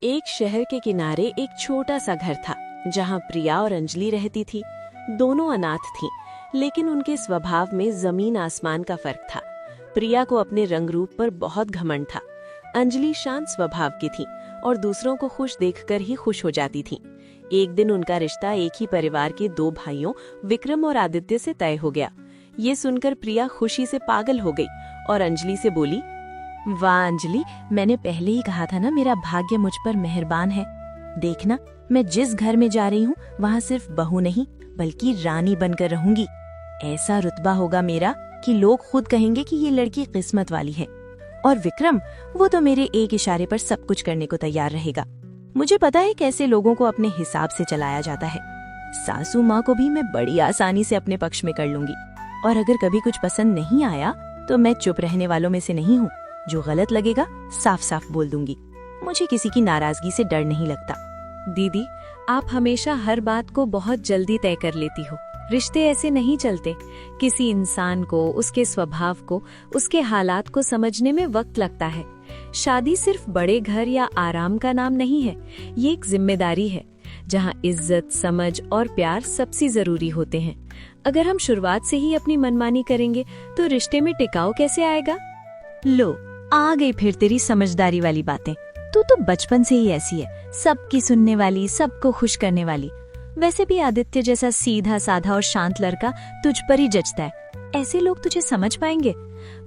एक शहर के किनारे एक छोटा सा घर था जहाँ प्रिया और अंजलि रहती थी। दोनों अनाथ थीं, लेकिन उनके स्वभाव में जमीन आसमान का फर्क था। प्रिया को अपने रंग रूप पर बहुत घमंड था। अंजलि शांत स्वभाव की थी और दूसरों को खुश देखकर ही खुश हो जाती थी। एक दिन उनका रिश्ता एक ही परिवार के दो भाइयों विक्रम और आदित्य से तय हो गया। ये सुनकर प्रिया खुशी से पागल हो गई और अंजलि से बोली, वाह अंजलि, मैंने पहले ही कहा था ना, मेरा भाग्य मुझ पर मेहरबान है। देखना, मैं जिस घर में जा रही हूँ वहाँ सिर्फ बहू नहीं बल्कि रानी बनकर रहूंगी। ऐसा रुतबा होगा मेरा कि लोग खुद कहेंगे कि ये लड़की किस्मत वाली है। और विक्रम, वो तो मेरे एक इशारे पर सब कुछ करने को तैयार रहेगा। मुझे पता है कैसे लोगों को अपने हिसाब से चलाया जाता है। सासू माँ को भी मैं बड़ी आसानी से अपने पक्ष में कर लूंगी। और अगर कभी कुछ पसंद नहीं आया तो मैं चुप रहने वालों में से नहीं हूँ। जो गलत लगेगा साफ साफ बोल दूंगी। मुझे किसी की नाराजगी से डर नहीं लगता। दीदी, आप हमेशा हर बात को बहुत जल्दी तय कर लेती हो। रिश्ते ऐसे नहीं चलते। किसी इंसान को, उसके स्वभाव को, उसके हालात को समझने में वक्त लगता है। शादी सिर्फ बड़े घर या आराम का नाम नहीं है, ये एक जिम्मेदारी है जहाँ इज्जत, समझ और प्यार सबसे जरूरी होते हैं। अगर हम शुरुआत से ही अपनी मनमानी करेंगे तो रिश्ते में टिकाव कैसे आएगा? लो, आ गई फिर तेरी समझदारी वाली बातें। तू तो बचपन से ही ऐसी है, सबकी सुनने वाली, सबको खुश करने वाली। वैसे भी आदित्य जैसा सीधा साधा और शांत लड़का तुझ पर ही जचता है। ऐसे लोग तुझे समझ पाएंगे।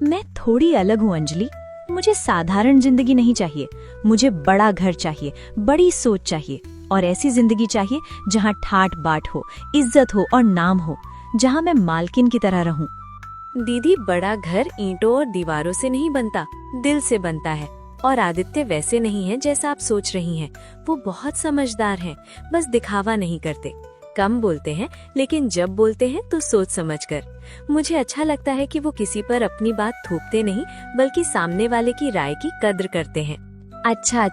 मैं थोड़ी अलग हूँ अंजलि। मुझे साधारण जिंदगी नहीं चाहिए, मुझे बड़ा घर चाहिए, बड़ी सोच चाहिए और ऐसी जिंदगी चाहिए जहाँ ठाट बाट हो, इज्जत हो और नाम हो, जहाँ मैं मालकिन की तरह रहूं। दीदी, बड़ा घर ईंटों और दीवारों से नहीं बनता, दिल से बनता है। और आदित्य वैसे नहीं है जैसा आप सोच रही हैं। वो बहुत समझदार हैं, बस दिखावा नहीं करते। कम बोलते हैं, लेकिन जब बोलते हैं तो सोच समझकर। मुझे अच्छा लगता है कि वो किसी पर अपनी बात थोपते नहीं, बल्कि सामने वाले की राय की कद्र करते हैं। अच्छा,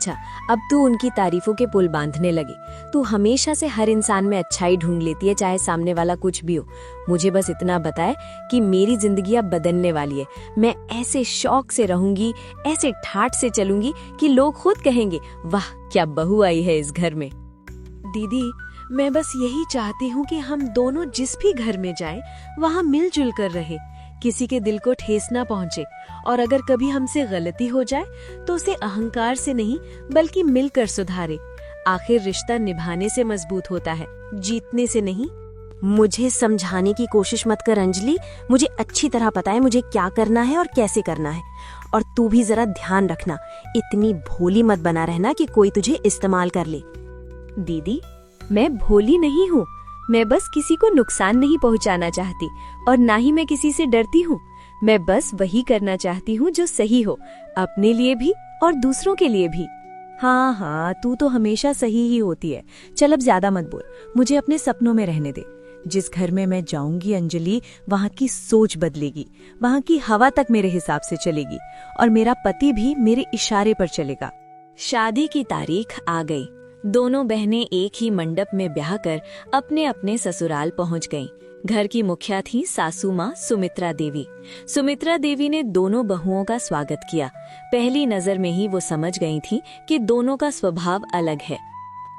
अब तू उनकी तारीफों के पुल बांधने लगी। तू हमेशा से हर इंसान में अच्छाई ढूंढ लेती है, चाहे सामने वाला कुछ भी हो। मुझे बस इतना बताए कि मेरी जिंदगी अब बदलने वाली है। मैं ऐसे शौक से रहूंगी, ऐसे ठाट से चलूंगी कि लोग खुद कहेंगे, वाह क्या बहू आई है इस घर में। दीदी, मैं बस यही चाहती हूँ कि हम दोनों जिस भी घर में जाएं, वहाँ मिलजुल कर रहे, किसी के दिल को ठेस ना पहुँचे। और अगर कभी हमसे गलती हो जाए तो उसे अहंकार से नहीं बल्कि मिलकर सुधारे। आखिर रिश्ता निभाने से मजबूत होता है, जीतने से नहीं। मुझे समझाने की कोशिश मत कर अंजलि। मुझे अच्छी तरह पता है मुझे क्या करना है और कैसे करना है। और तू भी जरा ध्यान रखना, इतनी भोली मत बना रहना कि कोई तुझे इस्तेमाल कर ले। दीदी, मैं भोली नहीं हूँ। मैं बस किसी को नुकसान नहीं पहुँचाना चाहती और ना ही मैं किसी से डरती हूँ। मैं बस वही करना चाहती हूँ जो सही हो, अपने लिए भी और दूसरों के लिए भी। हाँ, तू तो हमेशा सही ही होती है। चल अब ज्यादा मत बोल, मुझे अपने सपनों में रहने दे। जिस घर में मैं जाऊंगी अंजलि, वहाँ की सोच बदलेगी, वहाँ की हवा तक मेरे हिसाब से चलेगी और मेरा पति भी मेरे इशारे पर चलेगा। शादी की तारीख आ गई। दोनों बहनें एक ही मंडप में ब्याह कर अपने अपने ससुराल पहुंच गईं। घर की मुखिया थी सासू माँ सुमित्रा देवी। सुमित्रा देवी ने दोनों बहुओं का स्वागत किया। पहली नजर में ही वो समझ गई थी कि दोनों का स्वभाव अलग है।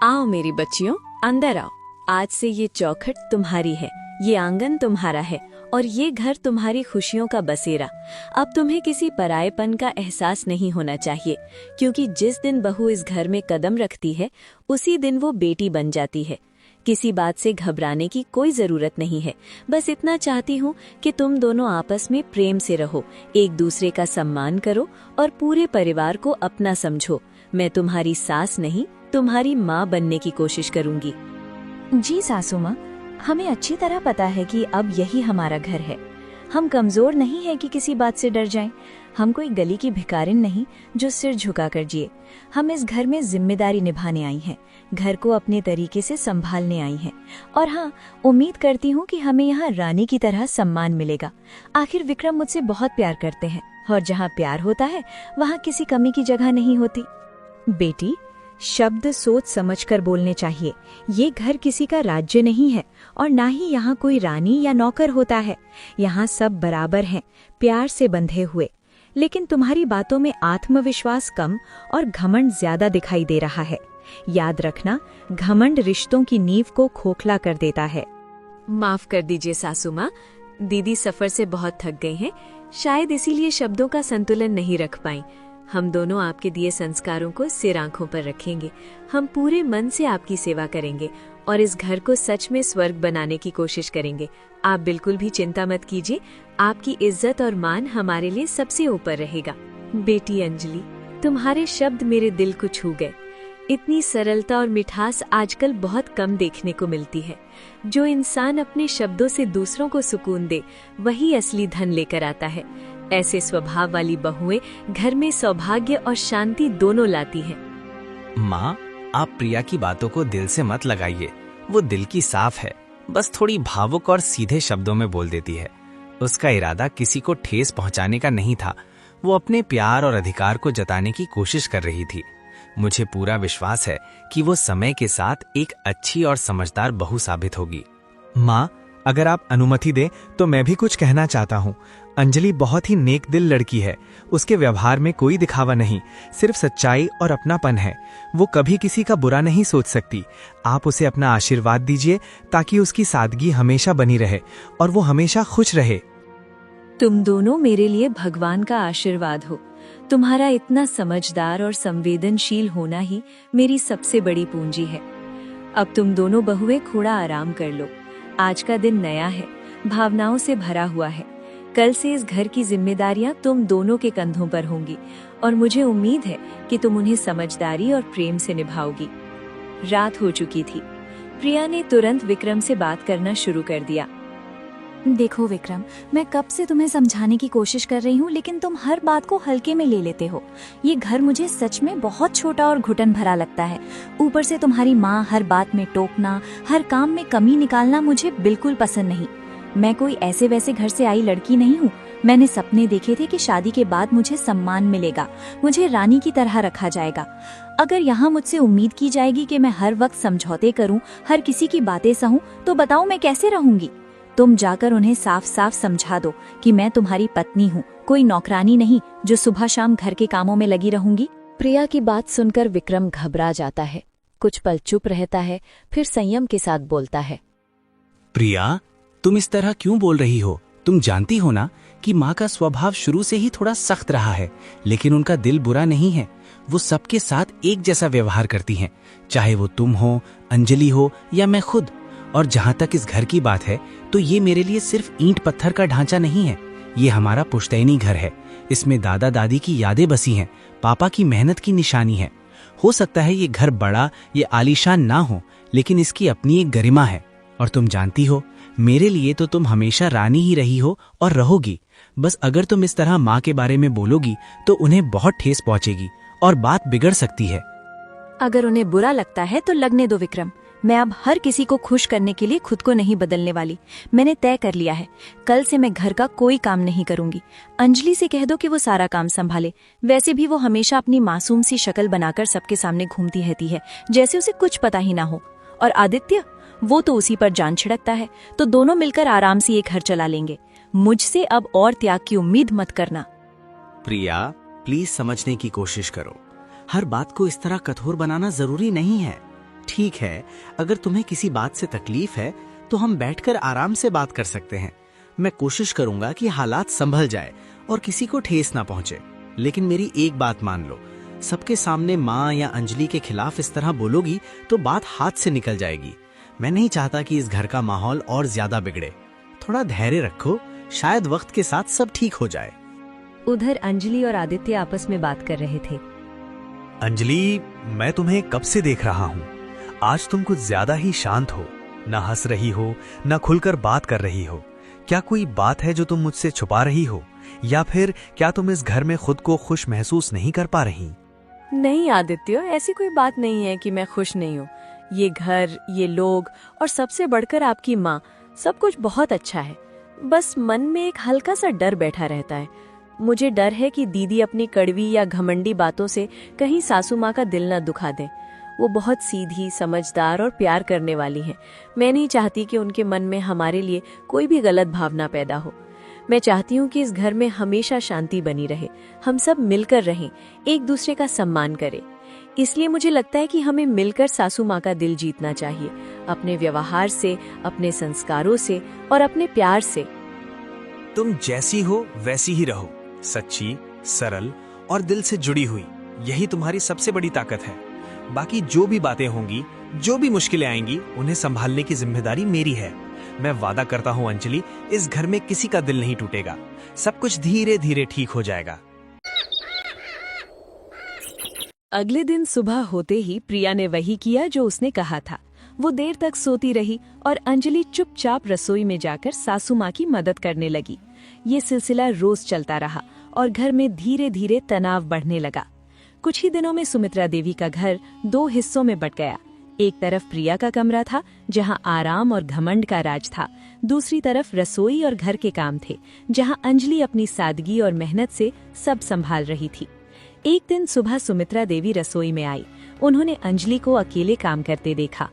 आओ मेरी बच्चियों, अंदर आओ। आज से ये चौखट तुम्हारी है, ये आंगन तुम्हारा है और ये घर तुम्हारी खुशियों का बसेरा। अब तुम्हें किसी परायेपन का एहसास नहीं होना चाहिए, क्योंकि जिस दिन बहू इस घर में कदम रखती है उसी दिन वो बेटी बन जाती है। किसी बात से घबराने की कोई जरूरत नहीं है। बस इतना चाहती हूँ कि तुम दोनों आपस में प्रेम से रहो, एक दूसरे का सम्मान करो और पूरे परिवार को अपना समझो। मैं तुम्हारी सास नहीं, तुम्हारी माँ बनने की कोशिश करूँगी। जी सासू माँ, हमें अच्छी तरह पता है कि अब यही हमारा घर है। हम कमजोर नहीं है कि किसी बात से डर जाएं। हम कोई गली की भिखारिन नहीं जो सिर झुका कर जिए। हम इस घर में जिम्मेदारी निभाने आई हैं, घर को अपने तरीके से संभालने आई हैं। और हाँ, उम्मीद करती हूँ कि हमें यहाँ रानी की तरह सम्मान मिलेगा। आखिर विक्रम मुझसे बहुत प्यार करते हैं और जहाँ प्यार होता है वहाँ किसी कमी की जगह नहीं होती। बेटी, शब्द सोच समझकर बोलने चाहिए। ये घर किसी का राज्य नहीं है और ना ही यहाँ कोई रानी या नौकर होता है। यहाँ सब बराबर हैं, प्यार से बंधे हुए। लेकिन तुम्हारी बातों में आत्मविश्वास कम और घमंड ज्यादा दिखाई दे रहा है। याद रखना, घमंड रिश्तों की नींव को खोखला कर देता है। माफ कर दीजिए सासू माँ, दीदी सफर से बहुत थक गई हैं, शायद इसीलिए शब्दों का संतुलन नहीं रख पाई। हम दोनों आपके दिए संस्कारों को सिर आंखों पर रखेंगे। हम पूरे मन से आपकी सेवा करेंगे और इस घर को सच में स्वर्ग बनाने की कोशिश करेंगे। आप बिल्कुल भी चिंता मत कीजिए, आपकी इज्जत और मान हमारे लिए सबसे ऊपर रहेगा। बेटी अंजलि, तुम्हारे शब्द मेरे दिल को छू गए। इतनी सरलता और मिठास आजकल बहुत कम देखने को मिलती है। जो इंसान अपने शब्दों से दूसरों को सुकून दे, वही असली धन लेकर आता है। ऐसे स्वभाव वाली बहुएं घर में सौभाग्य और शांति दोनों लाती हैं। माँ, आप प्रिया की बातों को दिल से मत लगाइए। वो दिल की साफ है, बस थोड़ी भावुक और सीधे शब्दों में बोल देती है। उसका इरादा किसी को ठेस पहुंचाने का नहीं था। वो अपने प्यार और अधिकार को जताने की कोशिश कर रही थी। मुझे पूरा विश्वास है कि वो समय के साथ एक अच्छी और समझदार बहू साबित होगी। माँ, अगर आप अनुमति दें तो मैं भी कुछ कहना चाहता हूँ। अंजलि बहुत ही नेक दिल लड़की है। उसके व्यवहार में कोई दिखावा नहीं, सिर्फ सच्चाई और अपनापन है। वो कभी किसी का बुरा नहीं सोच सकती। आप उसे अपना आशीर्वाद दीजिए ताकि उसकी सादगी हमेशा बनी रहे और वो हमेशा खुश रहे। तुम दोनों मेरे लिए भगवान का आशीर्वाद हो। तुम्हारा इतना समझदार और संवेदनशील होना ही मेरी सबसे बड़ी पूंजी है। अब तुम दोनों बहुएं थोड़ा आराम कर लो। आज का दिन नया है, भावनाओं से भरा हुआ है। कल से इस घर की जिम्मेदारियां तुम दोनों के कंधों पर होंगी और मुझे उम्मीद है कि तुम उन्हें समझदारी और प्रेम से निभाओगी। रात हो चुकी थी। प्रिया ने तुरंत विक्रम से बात करना शुरू कर दिया। देखो विक्रम, मैं कब से तुम्हें समझाने की कोशिश कर रही हूँ, लेकिन तुम हर बात को हल्के में ले लेते हो। ये घर मुझे सच में बहुत छोटा और घुटन भरा लगता है। ऊपर से तुम्हारी माँ हर बात में टोकना, हर काम में कमी निकालना मुझे बिल्कुल पसंद नहीं। मैं कोई ऐसे वैसे घर से आई लड़की नहीं हूँ। मैंने सपने देखे थे कि शादी के बाद मुझे सम्मान मिलेगा, मुझे रानी की तरह रखा जाएगा। अगर यहाँ मुझसे उम्मीद की जाएगी कि मैं हर वक्त समझौते करूँ, हर किसी की बातें सहूँ, तो बताओ मैं कैसे रहूंगी। तुम जाकर उन्हें साफ साफ समझा दो कि मैं तुम्हारी पत्नी हूँ, कोई नौकरानी नहीं जो सुबह शाम घर के कामों में लगी रहूंगी। प्रिया की बात सुनकर विक्रम घबरा जाता है। कुछ पल चुप रहता है, फिर संयम के साथ बोलता है। प्रिया, तुम इस तरह क्यों बोल रही हो? तुम जानती हो ना कि माँ का स्वभाव शुरू से ही थोड़ा सख्त रहा है, लेकिन उनका दिल बुरा नहीं है। वो सबके साथ एक जैसा व्यवहार करती हैं, चाहे वो तुम हो, अंजलि हो या मैं खुद। और जहाँ तक इस घर की बात है, तो ये मेरे लिए सिर्फ ईंट पत्थर का ढांचा नहीं है। ये हमारा पुश्तैनी घर है। इसमें दादा दादी की यादें बसी हैं, पापा की मेहनत की निशानी है। हो सकता है ये घर बड़ा, ये आलीशान ना हो, लेकिन इसकी अपनी एक गरिमा है। और तुम जानती हो, मेरे लिए तो तुम हमेशा रानी ही रही हो और रहोगी। बस अगर तुम इस तरह माँ के बारे में बोलोगी तो उन्हें बहुत ठेस पहुंचेगी और बात बिगड़ सकती है। अगर उन्हें बुरा लगता है तो लगने दो विक्रम। मैं अब हर किसी को खुश करने के लिए खुद को नहीं बदलने वाली। मैंने तय कर लिया है, कल से मैं घर का कोई काम नहीं करूंगी। अंजलि से कह दो कि वो सारा काम संभाले। वैसे भी वो हमेशा अपनी मासूम सी शक्ल बनाकर सबके सामने घूमती रहती है, जैसे उसे कुछ पता ही ना हो। और आदित्य, वो तो उसी पर जान छिड़कता है। तो दोनों मिलकर आराम से ये घर चला लेंगे। मुझसे अब और त्याग की उम्मीद मत करना। प्रिया, प्लीज समझने की कोशिश करो। हर बात को इस तरह कठोर बनाना जरूरी नहीं है। ठीक है, अगर तुम्हें किसी बात से तकलीफ है तो हम बैठकर आराम से बात कर सकते हैं। मैं कोशिश करूंगा कि हालात संभल जाए और किसी को ठेस ना पहुंचे। लेकिन मेरी एक बात मान लो, सबके सामने माँ या अंजलि के खिलाफ इस तरह बोलोगी तो बात हाथ से निकल जाएगी। मैं नहीं चाहता कि इस घर का माहौल और ज्यादा बिगड़े। थोड़ा धैर्य रखो, शायद वक्त के साथ सब ठीक हो जाए। उधर अंजलि और आदित्य आपस में बात कर रहे थे। अंजलि, मैं तुम्हें कब से देख रहा हूँ। आज तुम कुछ ज्यादा ही शांत हो, न हंस रही हो, न खुलकर बात कर रही हो। क्या कोई बात है जो तुम मुझसे छुपा रही हो, या फिर क्या तुम इस घर में खुद को खुश महसूस नहीं कर पा रही? नहीं आदित्य, ऐसी कोई बात नहीं है कि मैं खुश नहीं हूँ। ये घर, ये लोग और सबसे बढ़कर आपकी माँ, सब कुछ बहुत अच्छा है। बस मन में एक हल्का सा डर बैठा रहता है। मुझे डर है कि दीदी अपनी कड़वी या घमंडी बातों से कहीं सासू माँ का दिल न दुखा दें। वो बहुत सीधी, समझदार और प्यार करने वाली हैं। मैं नहीं चाहती कि उनके मन में हमारे लिए कोई भी गलत भावना पैदा हो। मैं चाहती हूँ कि इस घर में हमेशा शांति बनी रहे, हम सब मिलकर रहें, एक दूसरे का सम्मान करें। इसलिए मुझे लगता है कि हमें मिलकर सासू माँ का दिल जीतना चाहिए, अपने व्यवहार से, अपने संस्कारों से और अपने प्यार से। तुम जैसी हो वैसी ही रहो, सच्ची, सरल और दिल से जुड़ी हुई। यही तुम्हारी सबसे बड़ी ताकत है। बाकी जो भी बातें होंगी, जो भी मुश्किलें आएंगी, उन्हें संभालने की जिम्मेदारी मेरी है। मैं वादा करता हूँ अंजलि, इस घर में किसी का दिल नहीं टूटेगा। सब कुछ धीरे धीरे ठीक हो जाएगा। अगले दिन सुबह होते ही प्रिया ने वही किया जो उसने कहा था। वो देर तक सोती रही और अंजलि चुपचाप रसोई में जाकर सासू माँ की मदद करने लगी। ये सिलसिला रोज चलता रहा और घर में धीरे धीरे तनाव बढ़ने लगा। कुछ ही दिनों में सुमित्रा देवी का घर 2 हिस्सों में बंट गया। एक तरफ प्रिया का कमरा था, जहाँ आराम और घमंड का राज था। दूसरी तरफ रसोई और घर के काम थे, जहाँ अंजलि अपनी सादगी और मेहनत से सब संभाल रही थी। एक दिन सुबह सुमित्रा देवी रसोई में आई। उन्होंने अंजलि को अकेले काम करते देखा।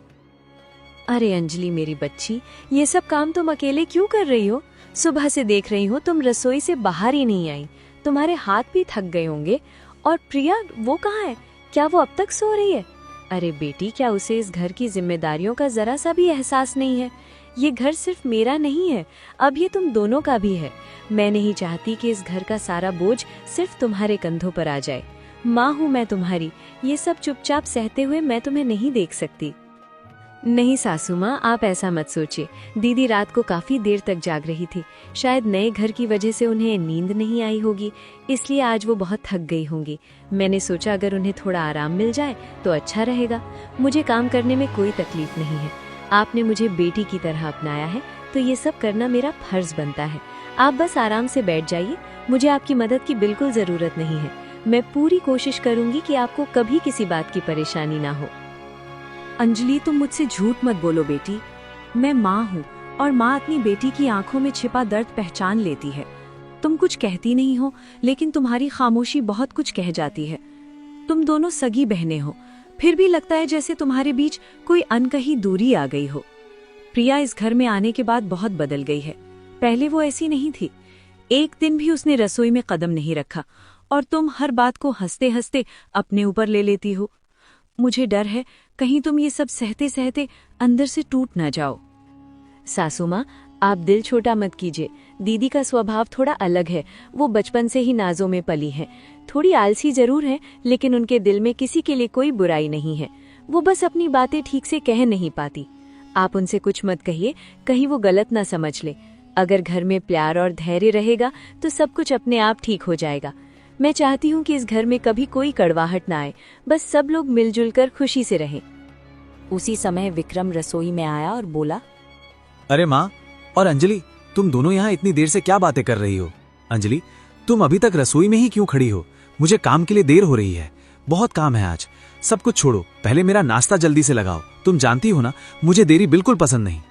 अरे अंजलि मेरी बच्ची, ये सब काम तुम अकेले क्यों कर रही हो? सुबह से देख रही हो तुम रसोई से बाहर ही नहीं आई। तुम्हारे हाथ भी थक गए होंगे। और प्रिया, वो कहाँ है? क्या वो अब तक सो रही है? अरे बेटी, क्या उसे इस घर की जिम्मेदारियों का जरा सा भी एहसास नहीं है? ये घर सिर्फ मेरा नहीं है, अब ये तुम दोनों का भी है। मैं नहीं चाहती कि इस घर का सारा बोझ सिर्फ तुम्हारे कंधों पर आ जाए। माँ हूँ मैं तुम्हारी, ये सब चुपचाप सहते हुए मैं तुम्हें नहीं देख सकती। नहीं सासू माँ, आप ऐसा मत सोचिए। दीदी रात को काफी देर तक जाग रही थी। शायद नए घर की वजह से उन्हें नींद नहीं आई होगी, इसलिए आज वो बहुत थक गई होंगी। मैंने सोचा अगर उन्हें थोड़ा आराम मिल जाए तो अच्छा रहेगा। मुझे काम करने में कोई तकलीफ नहीं है। आपने मुझे बेटी की तरह अपनाया है, तो ये सब करना मेरा फर्ज बनता है। आप बस आराम से बैठ जाइए, मुझे आपकी मदद की बिल्कुल जरूरत नहीं है। मैं पूरी कोशिश करूंगी कि आपको कभी किसी बात की परेशानी ना हो। अंजलि, तुम मुझसे झूठ मत बोलो बेटी। मैं माँ हूँ और माँ अपनी बेटी की आंखों में छिपा दर्द पहचान लेती है। तुम कुछ कहती नहीं हो, लेकिन तुम्हारी खामोशी बहुत कुछ कह जाती है। तुम दोनों सगी बहनें हो, फिर भी लगता है जैसे तुम्हारे बीच कोई अनकही दूरी आ गई हो। प्रिया इस घर में आने के बाद बहुत बदल गई है। पहले वो ऐसी नहीं थी। एक दिन भी उसने रसोई में कदम नहीं रखा और तुम हर बात को हंसते हंसते अपने ऊपर ले लेती हो। मुझे डर है कहीं तुम ये सब सहते सहते अंदर से टूट ना जाओ। सासू माँ, आप दिल छोटा मत कीजिए। दीदी का स्वभाव थोड़ा अलग है। वो बचपन से ही नाजों में पली है। थोड़ी आलसी जरूर है, लेकिन उनके दिल में किसी के लिए कोई बुराई नहीं है। वो बस अपनी बातें ठीक से कह नहीं पाती। आप उनसे कुछ मत कहिए, कहीं वो गलत ना समझ ले। अगर घर में प्यार और धैर्य रहेगा तो सब कुछ अपने आप ठीक हो जाएगा। मैं चाहती हूँ कि इस घर में कभी कोई कड़वाहट ना आए, बस सब लोग मिलजुल कर खुशी से रहें। उसी समय विक्रम रसोई में आया और बोला, अरे माँ और अंजलि, तुम दोनों यहाँ इतनी देर से क्या बातें कर रही हो? अंजलि, तुम अभी तक रसोई में ही क्यों खड़ी हो? मुझे काम के लिए देर हो रही है, बहुत काम है आज। सब कुछ छोड़ो, पहले मेरा नाश्ता जल्दी से लगाओ। तुम जानती हो ना, मुझे देरी बिल्कुल पसंद नहीं।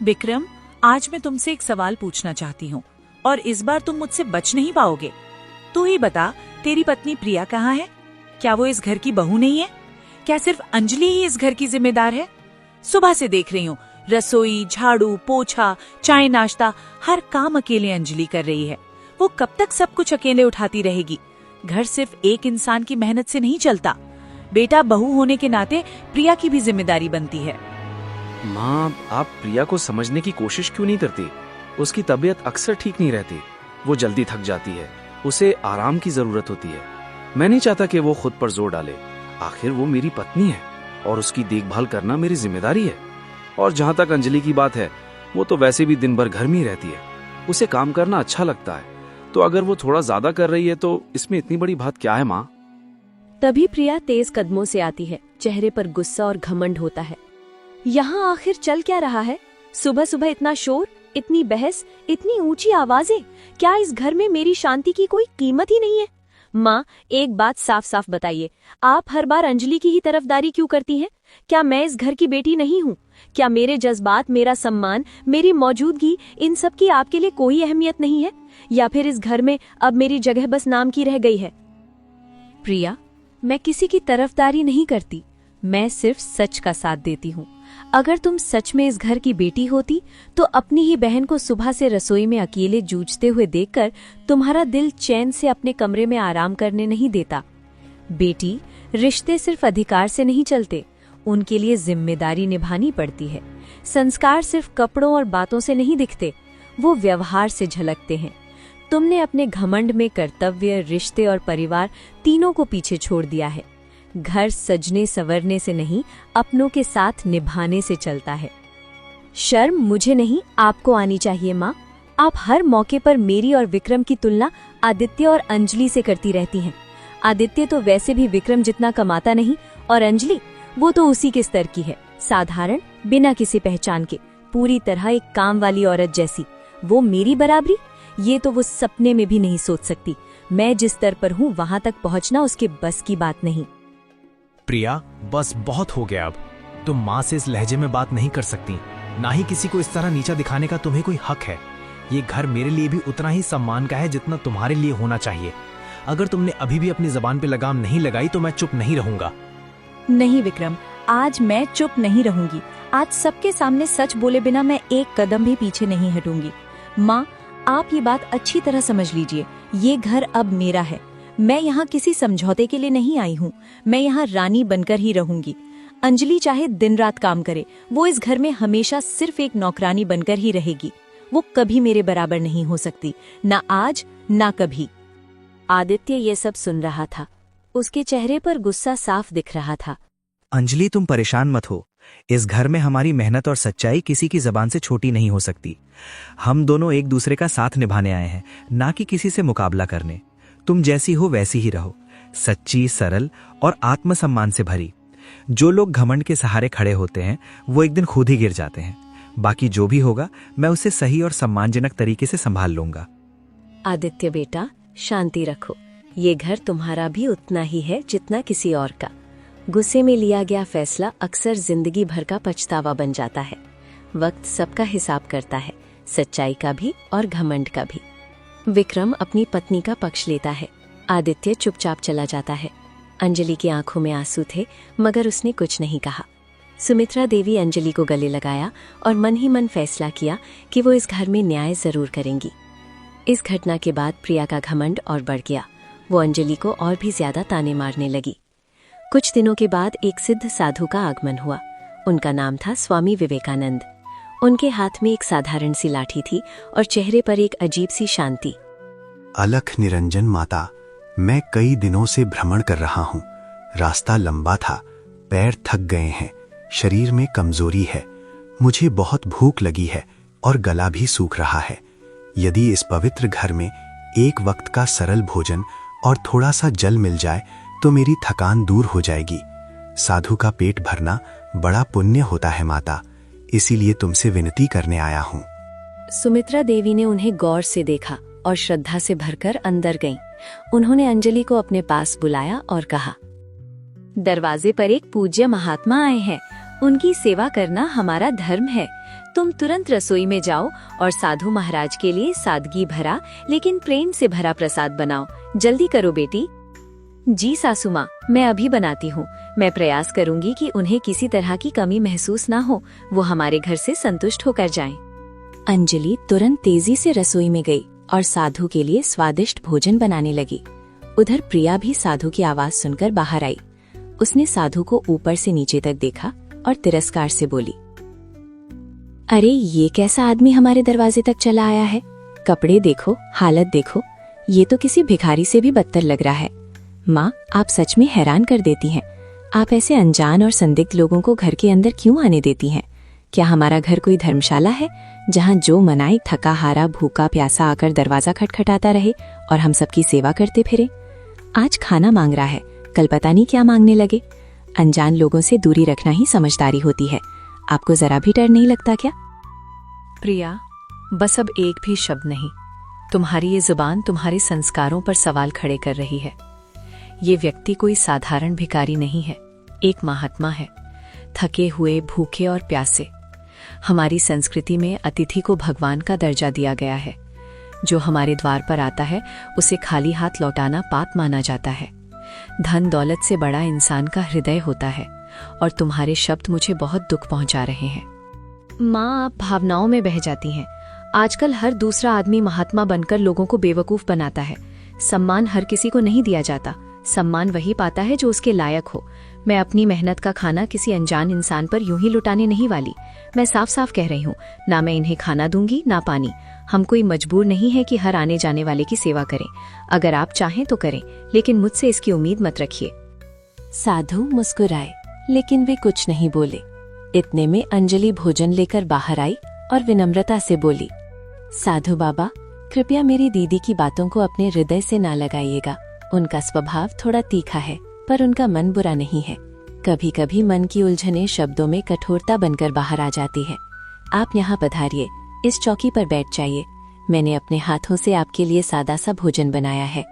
विक्रम, आज मैं तुमसे एक सवाल पूछना चाहती हूँ और इस बार तुम मुझसे बच नहीं पाओगे। तू ही बता, तेरी पत्नी प्रिया कहाँ है? क्या वो इस घर की बहू नहीं है? क्या सिर्फ अंजलि ही इस घर की जिम्मेदार है? सुबह से देख रही हूँ, रसोई, झाड़ू, पोछा, चाय, नाश्ता, हर काम अकेले अंजलि कर रही है। वो कब तक सब कुछ अकेले उठाती रहेगी? घर सिर्फ एक इंसान की मेहनत से नहीं चलता। बेटा, बहू होने के नाते प्रिया की भी जिम्मेदारी बनती है। माँ, आप प्रिया को समझने की कोशिश क्यों नहीं करती? उसकी तबीयत अक्सर ठीक नहीं रहती। वो जल्दी थक जाती है, उसे आराम की जरूरत होती है। मैं नहीं चाहता कि वो खुद पर जोर डाले। आखिर वो मेरी पत्नी है और उसकी देखभाल करना मेरी जिम्मेदारी है। और जहाँ तक अंजलि की बात है, वो तो वैसे भी दिन भर घर में ही रहती है। उसे काम करना अच्छा लगता है, तो अगर वो थोड़ा ज्यादा कर रही है तो इसमें इतनी बड़ी बात क्या है माँ? तभी प्रिया तेज कदमों से आती है। चेहरे पर गुस्सा और घमंड होता है। यहाँ आखिर चल क्या रहा है? सुबह सुबह इतना शोर, इतनी बहस, इतनी ऊंची आवाजें। क्या इस घर में मेरी शांति की कोई कीमत ही नहीं है? माँ, एक बात साफ साफ बताइए, आप हर बार अंजलि की ही तरफदारी क्यों करती हैं? क्या मैं इस घर की बेटी नहीं हूँ? क्या मेरे जज्बात, मेरा सम्मान, मेरी मौजूदगी, इन सब की आपके लिए कोई अहमियत नहीं है? या फिर इस घर में अब मेरी जगह बस नाम की रह गई है? प्रिया, मैं किसी की तरफदारी नहीं करती। मैं सिर्फ सच का साथ देती हूँ। अगर तुम सच में इस घर की बेटी होती तो अपनी ही बहन को सुबह से रसोई में अकेले जूझते हुए देखकर तुम्हारा दिल चैन से अपने कमरे में आराम करने नहीं देता। बेटी, रिश्ते सिर्फ अधिकार से नहीं चलते, उनके लिए जिम्मेदारी निभानी पड़ती है। संस्कार सिर्फ कपड़ों और बातों से नहीं दिखते, वो व्यवहार से झलकते हैं। तुमने अपने घमंड में कर्तव्य, रिश्ते और परिवार तीनों को पीछे छोड़ दिया है। घर सजने संवरने से नहीं, अपनों के साथ निभाने से चलता है। शर्म मुझे नहीं, आपको आनी चाहिए माँ। आप हर मौके पर मेरी और विक्रम की तुलना आदित्य और अंजलि से करती रहती हैं। आदित्य तो वैसे भी विक्रम जितना कमाता नहीं, और अंजलि, वो तो उसी के स्तर की है, साधारण, बिना किसी पहचान के, पूरी तरह एक काम वाली औरत जैसी। वो मेरी बराबरी, ये तो वो सपने में भी नहीं सोच सकती। मैं जिस स्तर पर हूँ वहां तक पहुँचना उसके बस की बात नहीं। प्रिया, बस बहुत हो गया अब। तुम माँ से इस लहजे में बात नहीं कर सकती, ना ही किसी को इस तरह नीचा दिखाने का तुम्हें कोई हक है। ये घर मेरे लिए भी उतना ही सम्मान का है जितना तुम्हारे लिए होना चाहिए। अगर तुमने अभी भी अपनी जबान पे लगाम नहीं लगाई तो मैं चुप नहीं रहूंगा। नहीं विक्रम, आज मैं चुप नहीं रहूंगी। आज सबके सामने सच बोले बिना मैं एक कदम भी पीछे नहीं हटूंगी। माँ, आप ये बात अच्छी तरह समझ लीजिए, ये घर अब मेरा है। मैं यहाँ किसी समझौते के लिए नहीं आई हूँ। मैं यहाँ रानी बनकर ही रहूंगी। अंजलि चाहे दिन रात काम करे, वो इस घर में हमेशा सिर्फ एक नौकरानी बनकर ही रहेगी। वो कभी मेरे बराबर नहीं हो सकती, ना आज ना कभी। आदित्य ये सब सुन रहा था। उसके चेहरे पर गुस्सा साफ दिख रहा था। अंजलि, तुम परेशान मत हो। इस घर में हमारी मेहनत और सच्चाई किसी की जबान से छोटी नहीं हो सकती। हम दोनों एक दूसरे का साथ निभाने आए हैं, ना कि किसी से मुकाबला करने। तुम जैसी हो वैसी ही रहो, सच्ची, सरल और आत्मसम्मान से भरी। जो लोग घमंड के सहारे खड़े होते हैं वो एक दिन खुद ही गिर जाते हैं। बाकी जो भी होगा मैं उसे सही और सम्मानजनक तरीके से संभाल लूंगा। आदित्य बेटा, शांति रखो। ये घर तुम्हारा भी उतना ही है जितना किसी और का। गुस्से में लिया गया फैसला अक्सर जिंदगी भर का पछतावा बन जाता है। वक्त सबका हिसाब करता है, सच्चाई का भी और घमंड का भी। विक्रम अपनी पत्नी का पक्ष लेता है। आदित्य चुपचाप चला जाता है। अंजलि की आंखों में आंसू थे, मगर उसने कुछ नहीं कहा। सुमित्रा देवी अंजलि को गले लगाया और मन ही मन फैसला किया कि वो इस घर में न्याय जरूर करेंगी। इस घटना के बाद प्रिया का घमंड और बढ़ गया। वो अंजलि को और भी ज्यादा ताने मारने लगी। कुछ दिनों के बाद एक सिद्ध साधु का आगमन हुआ। उनका नाम था स्वामी विवेकानंद। उनके हाथ में एक साधारण सी लाठी थी और चेहरे पर एक अजीब सी शांति। अलख निरंजन माता, मैं कई दिनों से भ्रमण कर रहा हूँ। रास्ता लंबा था, पैर थक गए हैं, शरीर में कमजोरी है, मुझे बहुत भूख लगी है और गला भी सूख रहा है। यदि इस पवित्र घर में एक वक्त का सरल भोजन और थोड़ा सा जल मिल जाए तो मेरी थकान दूर हो जाएगी। साधु का पेट भरना बड़ा पुण्य होता है माता, इसीलिए तुमसे विनती करने आया हूँ। सुमित्रा देवी ने उन्हें गौर से देखा और श्रद्धा से भरकर अंदर गईं। उन्होंने अंजलि को अपने पास बुलाया और कहा, दरवाजे पर एक पूज्य महात्मा आए हैं, उनकी सेवा करना हमारा धर्म है। तुम तुरंत रसोई में जाओ और साधु महाराज के लिए सादगी भरा लेकिन प्रेम से भरा प्रसाद बनाओ। जल्दी करो बेटी। जी सासू माँ, मैं अभी बनाती हूँ। मैं प्रयास करूंगी कि उन्हें किसी तरह की कमी महसूस ना हो, वो हमारे घर से संतुष्ट होकर जाएं। अंजलि तुरंत तेजी से रसोई में गई और साधु के लिए स्वादिष्ट भोजन बनाने लगी। उधर प्रिया भी साधु की आवाज सुनकर बाहर आई। उसने साधु को ऊपर से नीचे तक देखा और तिरस्कार से बोली, अरे ये कैसा आदमी हमारे दरवाजे तक चला आया है? कपड़े देखो, हालत देखो, ये तो किसी भिखारी से भी बदतर लग रहा है। माँ, आप सच में हैरान कर देती हैं। आप ऐसे अनजान और संदिग्ध लोगों को घर के अंदर क्यों आने देती हैं? क्या हमारा घर कोई धर्मशाला है जहाँ जो मनाए थका हारा भूखा प्यासा आकर दरवाजा खटखटाता रहे और हम सबकी सेवा करते फिरे? आज खाना मांग रहा है, कल पता नहीं क्या मांगने लगे। अनजान लोगों से दूरी रखना ही समझदारी होती है। आपको जरा भी डर नहीं लगता क्या? प्रिया, बस अब एक भी शब्द नहीं। तुम्हारी ये जुबान तुम्हारे संस्कारों पर सवाल खड़े कर रही है। ये व्यक्ति कोई साधारण भिखारी नहीं है, एक महात्मा है, थके हुए, भूखे और प्यासे। हमारी संस्कृति में अतिथि को भगवान का दर्जा दिया गया है। जो हमारे द्वार पर आता है उसे खाली हाथ लौटाना पाप माना जाता है। धन दौलत से बड़ा इंसान का हृदय होता है और तुम्हारे शब्द मुझे बहुत दुख पहुंचा रहे हैं। माँ, आप भावनाओं में बह जाती हैं। आजकल हर दूसरा आदमी महात्मा बनकर लोगों को बेवकूफ बनाता है। सम्मान हर किसी को नहीं दिया जाता। सम्मान वही पाता है जो उसके लायक हो। मैं अपनी मेहनत का खाना किसी अनजान इंसान पर यूं ही लुटाने नहीं वाली। मैं साफ साफ कह रही हूँ, ना मैं इन्हें खाना दूंगी ना पानी। हम कोई मजबूर नहीं है कि हर आने जाने वाले की सेवा करें। अगर आप चाहें तो करें, लेकिन मुझसे इसकी उम्मीद मत रखिए। साधु मुस्कुराए, लेकिन वे कुछ नहीं बोले। इतने में अंजलि भोजन लेकर बाहर आई और विनम्रता से बोली, साधु बाबा, कृपया मेरी दीदी की बातों को अपने हृदय से ना लगाइएगा। उनका स्वभाव थोड़ा तीखा है, पर उनका मन बुरा नहीं है। कभी कभी मन की उलझनें शब्दों में कठोरता बनकर बाहर आ जाती है। आप यहाँ पधारिए, इस चौकी पर बैठ जाइए। मैंने अपने हाथों से आपके लिए सादा सा भोजन बनाया है।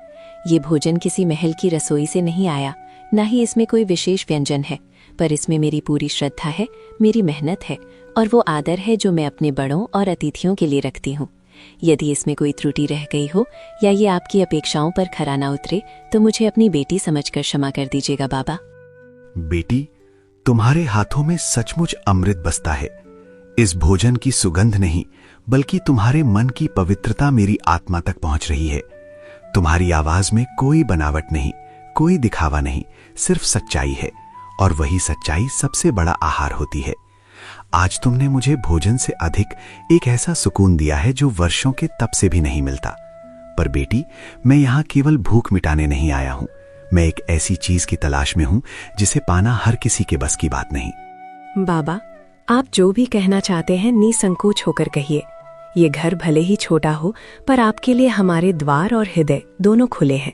ये भोजन किसी महल की रसोई से नहीं आया, न ही इसमें कोई विशेष व्यंजन है, पर इसमें मेरी पूरी श्रद्धा है, मेरी मेहनत है और वो आदर है जो मैं अपने बड़ों और अतिथियों के लिए रखती हूँ। यदि इसमें कोई त्रुटि रह गई हो या ये आपकी अपेक्षाओं पर खरा ना उतरे तो मुझे अपनी बेटी समझकर क्षमा कर दीजिएगा बाबा। बेटी, तुम्हारे हाथों में सचमुच अमृत बसता है। इस भोजन की सुगंध नहीं, बल्कि तुम्हारे मन की पवित्रता मेरी आत्मा तक पहुंच रही है। तुम्हारी आवाज में कोई बनावट नहीं, कोई दिखावा नहीं, सिर्फ सच्चाई है, और वही सच्चाई सबसे बड़ा आहार होती है। आज तुमने मुझे भोजन से अधिक एक ऐसा सुकून दिया है जो वर्षों के तप से भी नहीं मिलता। पर बेटी, मैं यहाँ केवल भूख मिटाने नहीं आया हूँ। मैं एक ऐसी चीज की तलाश में हूँ जिसे पाना हर किसी के बस की बात नहीं। बाबा, आप जो भी कहना चाहते हैं निसंकोच होकर कहिए। ये घर भले ही छोटा हो, पर आपके लिए हमारे द्वार और हृदय दोनों खुले हैं।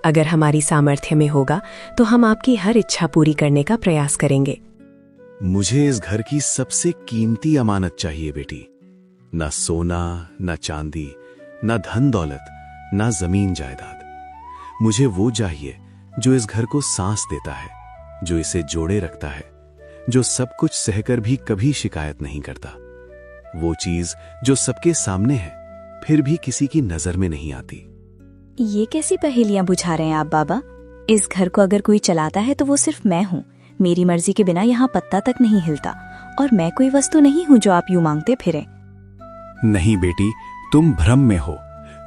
अगर हमारी सामर्थ्य में होगा तो हम आपकी हर इच्छा पूरी करने का प्रयास करेंगे। मुझे इस घर की सबसे कीमती अमानत चाहिए बेटी। न सोना, न चांदी, न धन दौलत, न जमीन जायदाद। मुझे वो चाहिए जो इस घर को सांस देता है, जो इसे जोड़े रखता है, जो सब कुछ सहकर भी कभी शिकायत नहीं करता। वो चीज जो सबके सामने है, फिर भी किसी की नजर में नहीं आती। ये कैसी पहेलियां बुझा रहे हैं आप बाबा? इस घर को अगर कोई चलाता है तो वो सिर्फ मैं हूँ। मेरी मर्जी के बिना यहाँ पत्ता तक नहीं हिलता, और मैं कोई वस्तु नहीं हूँ जो आप यूं मांगते फिरें। नहीं बेटी, तुम भ्रम में हो।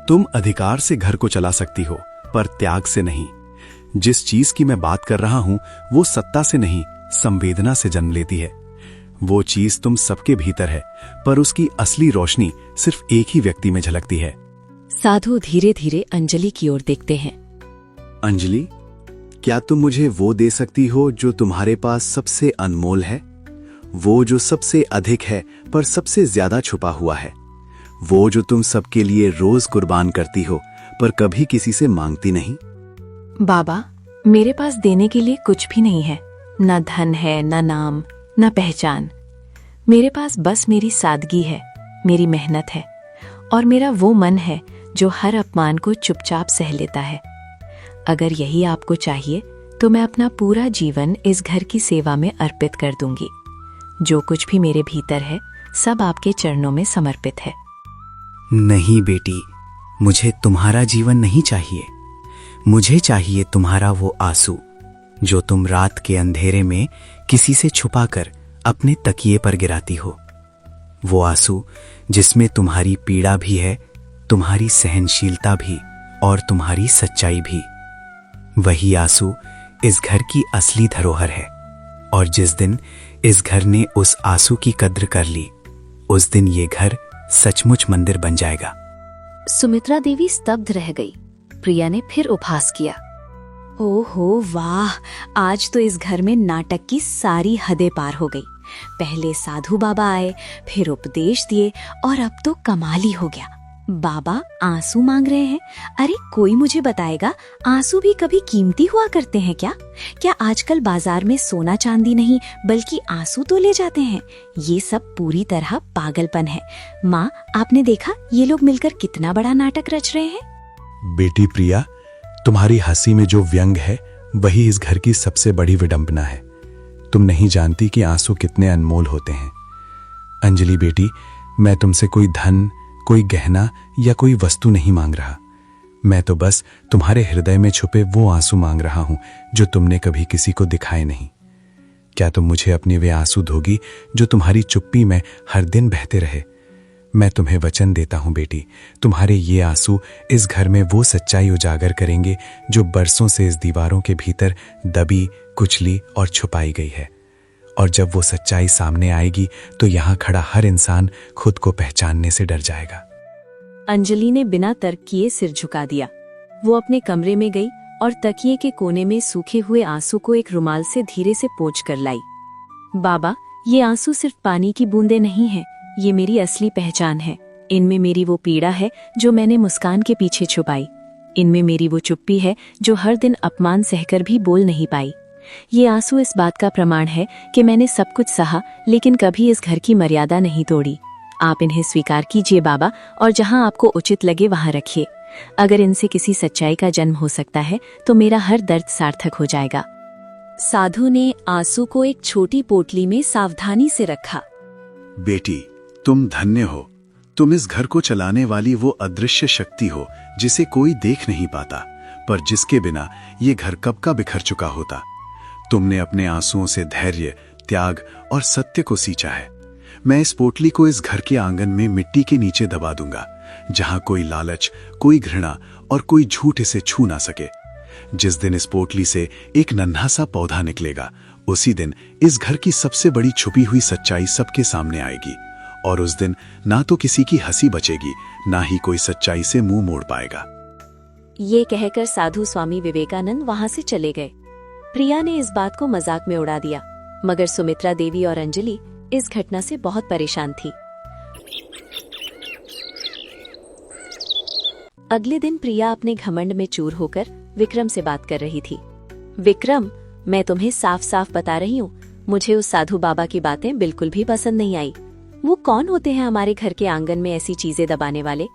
तुम अधिकार से घर को चला सकती हो, पर त्याग से नहीं। जिस चीज की मैं बात कर रहा हूँ वो सत्ता से नहीं, संवेदना से जन्म लेती है। वो चीज तुम सबके भीतर है, पर उसकी असली रोशनी सिर्फ एक ही व्यक्ति में झलकती है। साधु धीरे धीरे अंजलि की ओर देखते हैं। अंजलि, क्या तुम मुझे वो दे सकती हो जो तुम्हारे पास सबसे अनमोल है? वो जो सबसे अधिक है पर सबसे ज्यादा छुपा हुआ है। वो जो तुम सबके लिए रोज कुर्बान करती हो पर कभी किसी से मांगती नहीं। बाबा, मेरे पास देने के लिए कुछ भी नहीं है। न धन है, न नाम, न पहचान। मेरे पास बस मेरी सादगी है, मेरी मेहनत है, और मेरा वो मन है जो हर अपमान को चुपचाप सह लेता है। अगर यही आपको चाहिए तो मैं अपना पूरा जीवन इस घर की सेवा में अर्पित कर दूंगी। जो कुछ भी मेरे भीतर है सब आपके चरणों में समर्पित है। नहीं बेटी, मुझे तुम्हारा जीवन नहीं चाहिए। मुझे चाहिए तुम्हारा वो आंसू जो तुम रात के अंधेरे में किसी से छुपाकर अपने तकिए पर गिराती हो। वो आंसू जिसमें तुम्हारी पीड़ा भी है, तुम्हारी सहनशीलता भी और तुम्हारी सच्चाई भी। वही आंसू इस घर की असली धरोहर है, और जिस दिन इस घर ने उस आंसू की कद्र कर ली, उस दिन ये घर सचमुच मंदिर बन जाएगा। सुमित्रा देवी स्तब्ध रह गई। प्रिया ने फिर उपहास किया। ओहो वाह, आज तो इस घर में नाटक की सारी हदें पार हो गई। पहले साधु बाबा आए, फिर उपदेश दिए, और अब तो कमाल ही हो गया। बाबा आंसू मांग रहे हैं। अरे कोई मुझे बताएगा, आंसू भी कभी कीमती हुआ करते हैं क्या? क्या आजकल बाजार में सोना चांदी नहीं बल्कि आंसू तो ले जाते हैं? ये सब पूरी तरह पागलपन है। माँ, आपने देखा ये लोग मिलकर कितना बड़ा नाटक रच रहे हैं। बेटी प्रिया, तुम्हारी हंसी में जो व्यंग है वही इस घर की सबसे बड़ी विडंबना है। तुम नहीं जानती कि आंसू कितने अनमोल होते हैं। अंजलि बेटी, मैं तुमसे कोई धन, कोई गहना या कोई वस्तु नहीं मांग रहा। मैं तो बस तुम्हारे हृदय में छुपे वो आंसू मांग रहा हूं जो तुमने कभी किसी को दिखाए नहीं। क्या तुम मुझे अपने वे आंसू धोगी जो तुम्हारी चुप्पी में हर दिन बहते रहे? मैं तुम्हें वचन देता हूं बेटी, तुम्हारे ये आंसू इस घर में वो सच्चाई उजागर करेंगे जो बरसों से इस दीवारों के भीतर दबी, कुचली और छुपाई गई है। और जब वो सच्चाई सामने आएगी तो यहाँ खड़ा हर इंसान खुद को पहचानने से डर जाएगा। अंजलि ने बिना तर्क किए सिर झुका दिया। वो अपने कमरे में गई और तकिए के कोने में सूखे हुए आंसू को एक रुमाल से धीरे से पोंछ कर लाई। बाबा, ये आंसू सिर्फ पानी की बूंदें नहीं हैं, ये मेरी असली पहचान है। इनमें मेरी वो पीड़ा है जो मैंने मुस्कान के पीछे छुपाई। इनमें मेरी वो चुप्पी है जो हर दिन अपमान सहकर भी बोल नहीं पाई। ये आंसू इस बात का प्रमाण है कि मैंने सब कुछ सहा, लेकिन कभी इस घर की मर्यादा नहीं तोड़ी। आप इन्हें स्वीकार कीजिए बाबा, और जहां आपको उचित लगे वहां रखिए। अगर इनसे किसी सच्चाई का जन्म हो सकता है तो मेरा हर दर्द सार्थक हो जाएगा। साधु ने आंसू को एक छोटी पोटली में सावधानी से रखा। बेटी, तुम धन्य हो। तुम इस घर को चलाने वाली वो अदृश्य शक्ति हो जिसे कोई देख नहीं पाता, पर जिसके बिना ये घर कब का बिखर चुका होता। तुमने अपने आंसुओं से धैर्य, त्याग और सत्य को सींचा है। मैं इस पोटली को इस घर के आंगन में मिट्टी के नीचे दबा दूंगा, जहां कोई लालच, कोई घृणा और कोई झूठ इसे छू ना सके। जिस दिन इस पोटली से एक नन्हा सा पौधा निकलेगा, उसी दिन इस घर की सबसे बड़ी छुपी हुई सच्चाई सबके सामने आएगी। और उस दिन ना तो किसी की हंसी बचेगी, ना ही कोई सच्चाई से मुंह मोड़ पाएगा। ये कहकर साधु स्वामी विवेकानंद वहां से चले गए। प्रिया ने इस बात को मजाक में उड़ा दिया, मगर सुमित्रा देवी और अंजलि इस घटना से बहुत परेशान थी। अगले दिन प्रिया अपने घमंड में चूर होकर विक्रम से बात कर रही थी। विक्रम, मैं तुम्हें साफ साफ बता रही हूँ, मुझे उस साधु बाबा की बातें बिल्कुल भी पसंद नहीं आई। वो कौन होते हैं हमारे घर के आंगन में ऐसी चीजें दबाने वाले?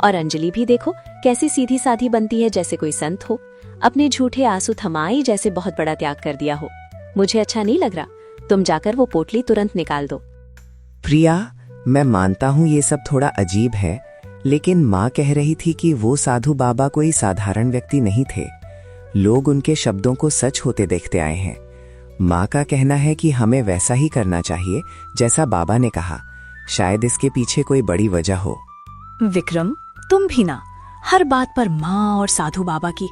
और अंजलि भी देखो कैसी सीधी साधी बनती है, जैसे कोई संत हो। अपने झूठे आंसू थमाई जैसे बहुत बड़ा त्याग कर दिया हो। मुझे अच्छा नहीं लग रहा। तुम जाकर वो पोटली तुरंत निकाल दो। प्रिया, मैं मानता हूँ ये सब थोड़ा अजीब है, लेकिन माँ कह रही थी कि वो साधु बाबा कोई साधारण व्यक्ति नहीं थे। लोग उनके शब्दों को सच होते देखते आए हैं। माँ का कहना है कि हमें वैसा ही करना चाहिए जैसा बाबा ने कहा। शायद इसके पीछे कोई बड़ी वजह हो। विक्रम, तुम भी ना हर बात पर माँ और साधु बाबा की।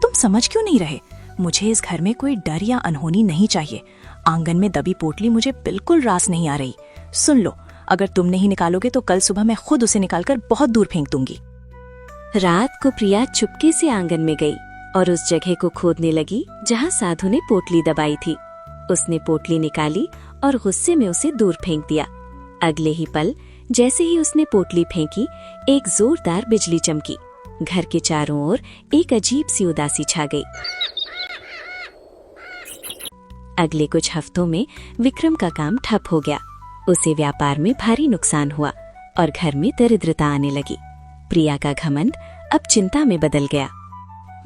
तुम समझ क्यों नहीं रहे? मुझे इस घर में कोई डर या अनहोनी नहीं चाहिए। आंगन में दबी पोटली मुझे बिल्कुल रास नहीं आ रही। सुन लो, अगर तुम नहीं निकालोगे तो कल सुबह मैं खुद उसे निकालकर बहुत दूर फेंक दूंगी। रात को प्रिया चुपके से आंगन में गई और उस जगह को खोदने लगी जहाँ साधु ने पोटली दबाई थी। उसने पोटली निकाली और गुस्से में उसे दूर फेंक दिया। अगले ही पल जैसे ही उसने पोटली फेंकी, एक जोरदार बिजली चमकी। घर के चारों ओर एक अजीब सी उदासी छा गई। अगले कुछ हफ्तों में विक्रम का काम ठप हो गया। उसे व्यापार में भारी नुकसान हुआ और घर में दरिद्रता आने लगी। प्रिया का घमंड अब चिंता में बदल गया।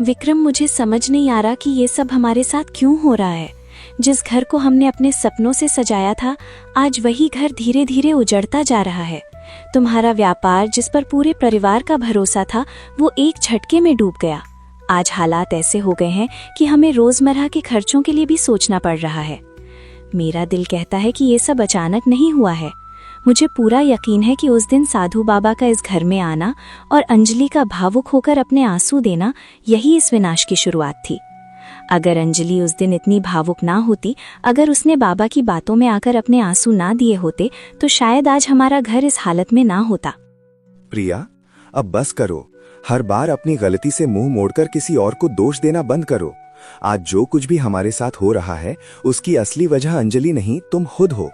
विक्रम, मुझे समझ नहीं आ रहा कि ये सब हमारे साथ क्यों हो रहा है। जिस घर को हमने अपने सपनों से सजाया था, आज वही घर धीरे धीरे उजड़ता जा रहा है। तुम्हारा व्यापार, जिस पर पूरे परिवार का भरोसा था, वो एक झटके में डूब गया। आज हालात ऐसे हो गए हैं कि हमें रोजमर्रा के खर्चों के लिए भी सोचना पड़ रहा है। मेरा दिल कहता है कि ये सब अचानक नहीं हुआ है। मुझे पूरा यकीन है कि उस दिन साधु बाबा का इस घर में आना और अंजलि का भावुक होकर अपने आंसू देना, यही इस विनाश की शुरुआत थी। अगर अंजलि उस दिन इतनी भावुक ना होती, अगर उसने बाबा की बातों में आकर अपने आंसू ना दिए होते, तो शायद आज हमारा घर इस हालत में ना होता। प्रिया, अब बस करो। हर बार अपनी गलती से मुंह मोड़कर किसी और को दोष देना बंद करो। आज जो कुछ भी हमारे साथ हो रहा है, उसकी असली वजह अंजलि नहीं, तुम खुद हो।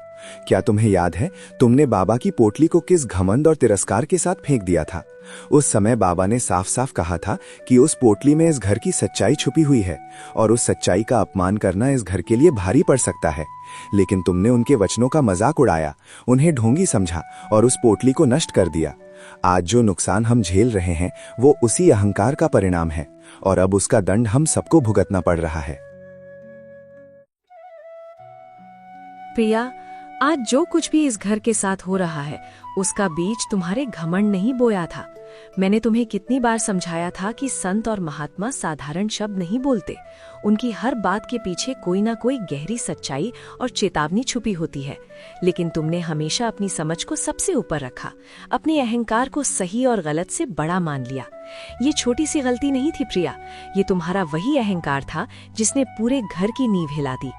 क्या तुम्हें याद है तुमने बाबा की पोटली को किस घमंड और तिरस्कार के साथ फेंक दिया था? उस समय बाबा ने साफ साफ कहा था कि उस पोटली में इस घर की सच्चाई छुपी हुई है और उस सच्चाई का अपमान करना इस घर के लिए भारी पड़ सकता है। लेकिन तुमने उनके वचनों का मजाक उड़ाया, उन्हें ढोंगी समझा और उस पोटली को नष्ट कर दिया। आज जो नुकसान हम झेल रहे हैं, वो उसी अहंकार का परिणाम है और अब उसका दंड हम सबको भुगतना पड़ रहा है। प्रिया, आज जो कुछ भी इस घर के साथ हो रहा है, उसका बीज तुम्हारे घमंड नहीं बोया था, मैंने तुम्हें कितनी बार समझाया था कि संत और महात्मा साधारण शब्द नहीं बोलते। उनकी हर बात के पीछे कोई ना कोई गहरी सच्चाई और चेतावनी छुपी होती है। लेकिन तुमने हमेशा अपनी समझ को सबसे ऊपर रखा, अपने अहंकार को सही और गलत से बड़ा मान लिया। ये छोटी सी गलती नहीं थी प्रिया, ये तुम्हारा वही अहंकार था जिसने पूरे घर की नींव हिला दी।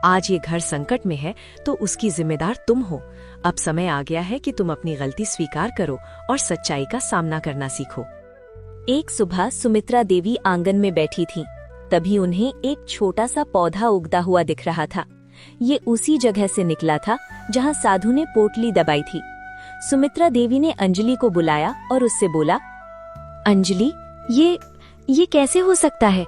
आज ये घर संकट में है तो उसकी जिम्मेदार तुम हो। अब समय आ गया है कि तुम अपनी गलती स्वीकार करो और सच्चाई का सामना करना सीखो। एक सुबह सुमित्रा देवी आंगन में बैठी थीं। तभी उन्हें एक छोटा सा पौधा उगता हुआ दिख रहा था। ये उसी जगह से निकला था जहां साधु ने पोटली दबाई थी। सुमित्रा देवी ने अंजलि को बुलाया और उससे बोला, अंजलि, ये कैसे हो सकता है?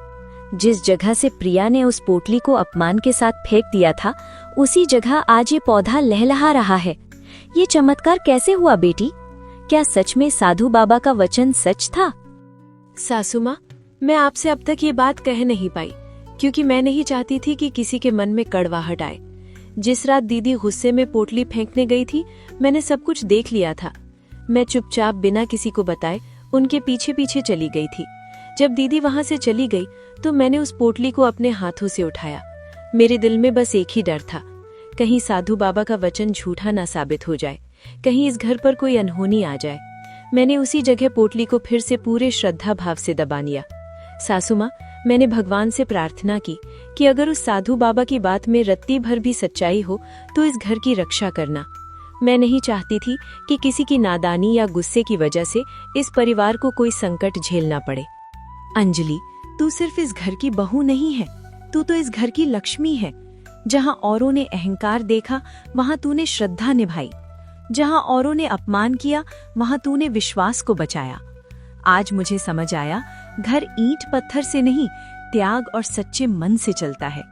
जिस जगह से प्रिया ने उस पोटली को अपमान के साथ फेंक दिया था, उसी जगह आज ये पौधा लहलहा रहा है। ये चमत्कार कैसे हुआ बेटी? क्या सच में साधु बाबा का वचन सच था? सासू माँ, मैं आपसे अब तक ये बात कह नहीं पाई क्योंकि मैं नहीं चाहती थी कि किसी के मन में कड़वाहट आए। जिस रात दीदी गुस्से में पोटली फेंकने गई थी, मैंने सब कुछ देख लिया था। मैं चुपचाप बिना किसी को बताए उनके पीछे पीछे चली गई थी। जब दीदी वहां से चली गई तो मैंने उस पोटली को अपने हाथों से उठाया। मेरे दिल में बस एक ही डर था, कहीं साधु बाबा का वचन झूठा ना साबित हो जाए, कहीं इस घर पर कोई अनहोनी आ जाए। मैंने उसी जगह पोटली को फिर से पूरे श्रद्धा भाव से दबा लिया। सासू माँ, मैंने भगवान से प्रार्थना की कि अगर उस साधु बाबा की बात में रत्ती भर भी सच्चाई हो तो इस घर की रक्षा करना। मैं नहीं चाहती थी कि किसी की नादानी या गुस्से की वजह से इस परिवार को कोई संकट झेलना पड़े। अंजलि, तू सिर्फ इस घर की बहू नहीं है, तू तो इस घर की लक्ष्मी है। जहाँ औरों ने अहंकार देखा, वहाँ तूने श्रद्धा निभाई। जहाँ औरों ने अपमान किया, वहाँ तूने विश्वास को बचाया। आज मुझे समझ आया, घर ईंट पत्थर से नहीं, त्याग और सच्चे मन से चलता है।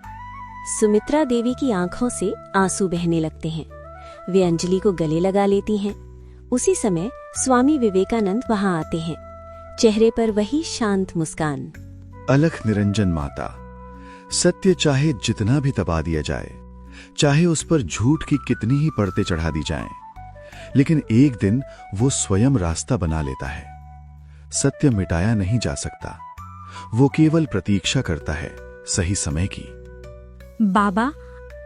सुमित्रा देवी की आंखों से आंसू बहने लगते हैं। वे अंजलि को गले लगा लेती हैं। उसी समय स्वामी विवेकानंद वहां आते हैं, चेहरे पर वही शांत मुस्कान। अलख निरंजन माता, सत्य चाहे जितना भी दबा दिया जाए, चाहे उस पर झूठ की कितनी ही परतें चढ़ा दी जाएं, लेकिन एक दिन वो स्वयं रास्ता बना लेता है। सत्य मिटाया नहीं जा सकता, वो केवल प्रतीक्षा करता है सही समय की। बाबा,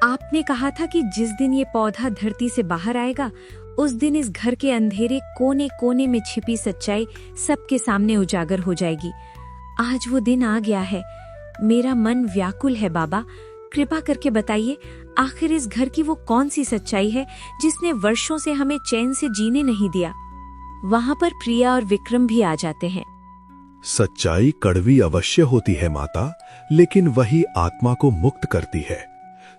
आपने कहा था कि जिस दिन ये पौधा धरती से बाहर आएगा, उस दिन इस घर के अंधेरे कोने कोने में छिपी सच्चाई सबके सामने उजागर हो जाएगी। आज वो दिन आ गया है। मेरा मन व्याकुल है बाबा, कृपा करके बताइए, आखिर इस घर की वो कौन सी सच्चाई है जिसने वर्षों से हमें चैन से जीने नहीं दिया। वहाँ पर प्रिया और विक्रम भी आ जाते हैं। सच्चाई कड़वी अवश्य होती है माता, लेकिन वही आत्मा को मुक्त करती है।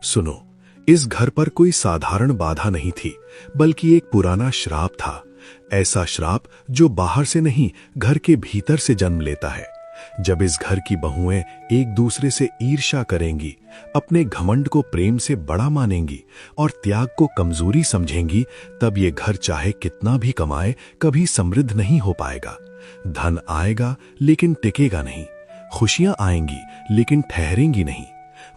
सुनो, इस घर पर कोई साधारण बाधा नहीं थी, बल्कि एक पुराना श्राप था। ऐसा श्राप जो बाहर से नहीं, घर के भीतर से जन्म लेता है। जब इस घर की बहुएं एक दूसरे से ईर्ष्या करेंगी, अपने घमंड को प्रेम से बड़ा मानेंगी और त्याग को कमजोरी समझेंगी, तब ये घर चाहे कितना भी कमाए, कभी समृद्ध नहीं हो पाएगा। धन आएगा लेकिन टिकेगा नहीं, खुशियां आएंगी लेकिन ठहरेंगी नहीं।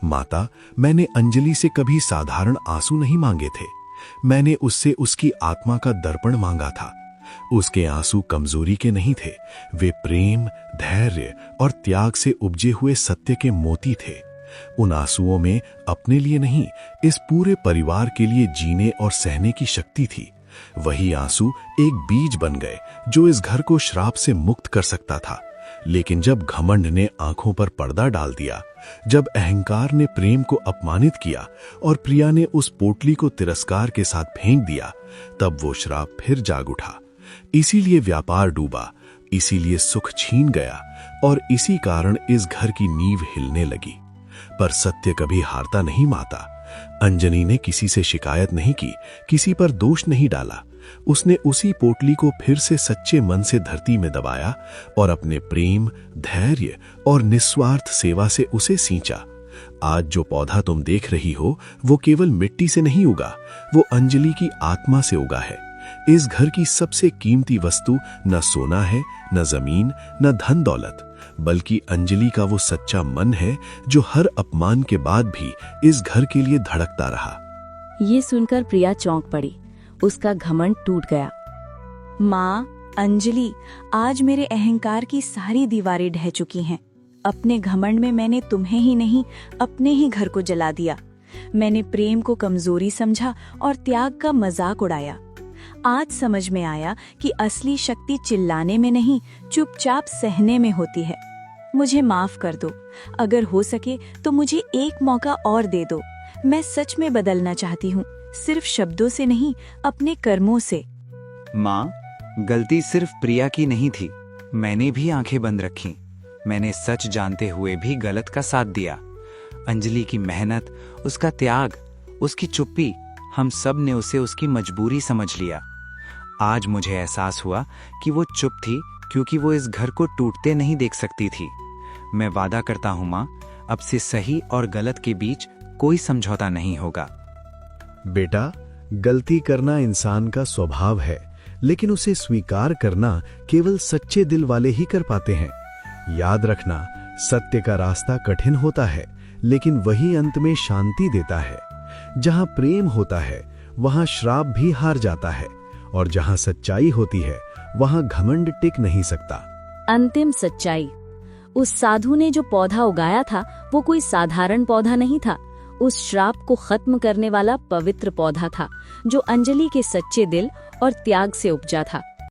माता, मैंने अंजलि से कभी साधारण आंसू नहीं मांगे थे। मैंने उससे उसकी आत्मा का दर्पण मांगा था। उसके आंसू कमजोरी के नहीं थे, वे प्रेम, धैर्य और त्याग से उपजे हुए सत्य के मोती थे। उन आंसुओं में अपने लिए नहीं, इस पूरे परिवार के लिए जीने और सहने की शक्ति थी। वही आंसू एक बीज बन गए जो इस घर को श्राप से मुक्त कर सकता था। लेकिन जब घमंड ने आंखों पर पर्दा डाल दिया, जब अहंकार ने प्रेम को अपमानित किया और प्रिया ने उस पोटली को तिरस्कार के साथ फेंक दिया, तब वो श्राप फिर जाग उठा। इसीलिए व्यापार डूबा, इसीलिए सुख छीन गया और इसी कारण इस घर की नींव हिलने लगी। पर सत्य कभी हारता नहीं माता। अंजनी ने किसी से शिकायत नहीं की, किसी पर दोष नहीं डाला। उसने उसी पोटली को फिर से सच्चे मन से धरती में दबाया और अपने प्रेम, धैर्य और निस्वार्थ सेवा से उसे सींचा। आज जो पौधा तुम देख रही हो, वो केवल मिट्टी से नहीं उगा, वो अंजलि की आत्मा से उगा है। इस घर की सबसे कीमती वस्तु न सोना है, न जमीन, न धन दौलत, बल्कि अंजलि का वो सच्चा मन है जो हर अपमान के बाद भी इस घर के लिए धड़कता रहा। ये सुनकर प्रिया चौंक पड़ी। उसका घमंड टूट गया। माँ, अंजलि, आज मेरे अहंकार की सारी दीवारें ढह चुकी हैं। अपने घमंड में मैंने तुम्हें ही नहीं, अपने ही घर को जला दिया। मैंने प्रेम को कमजोरी समझा और त्याग का मजाक उड़ाया। आज समझ में आया कि असली शक्ति चिल्लाने में नहीं, चुपचाप सहने में होती है। मुझे माफ कर दो। अगर हो सके तो मुझे एक मौका और दे दो। मैं सच में बदलना चाहती हूँ, सिर्फ शब्दों से नहीं, अपने कर्मों से। माँ, गलती सिर्फ प्रिया की नहीं थी। मैंने भी आंखें बंद रखी। मैंने सच जानते हुए भी गलत का साथ दिया। अंजलि की मेहनत, उसका त्याग, उसकी चुप्पी, हम सब ने उसे उसकी मजबूरी समझ लिया। आज मुझे एहसास हुआ कि वो चुप थी क्योंकि वो इस घर को टूटते नहीं देख सकती थी। मैं वादा करता हूँ माँ, अब से सही और गलत के बीच कोई समझौता नहीं होगा। बेटा, गलती करना इंसान का स्वभाव है, लेकिन उसे स्वीकार करना केवल सच्चे दिल वाले ही कर पाते हैं। याद रखना, सत्य का रास्ता कठिन होता है, लेकिन वही अंत में शांति देता है। जहां प्रेम होता है वहां श्राप भी हार जाता है, और जहां सच्चाई होती है वहां घमंड टिक नहीं सकता। अंतिम सच्चाई। उस साधु ने जो पौधा उगाया था वो कोई साधारण पौधा नहीं था। उस श्राप को खत्म करने वाला पवित्र पौधा था, जो अंजलि के सच्चे दिल और त्याग से उपजा था।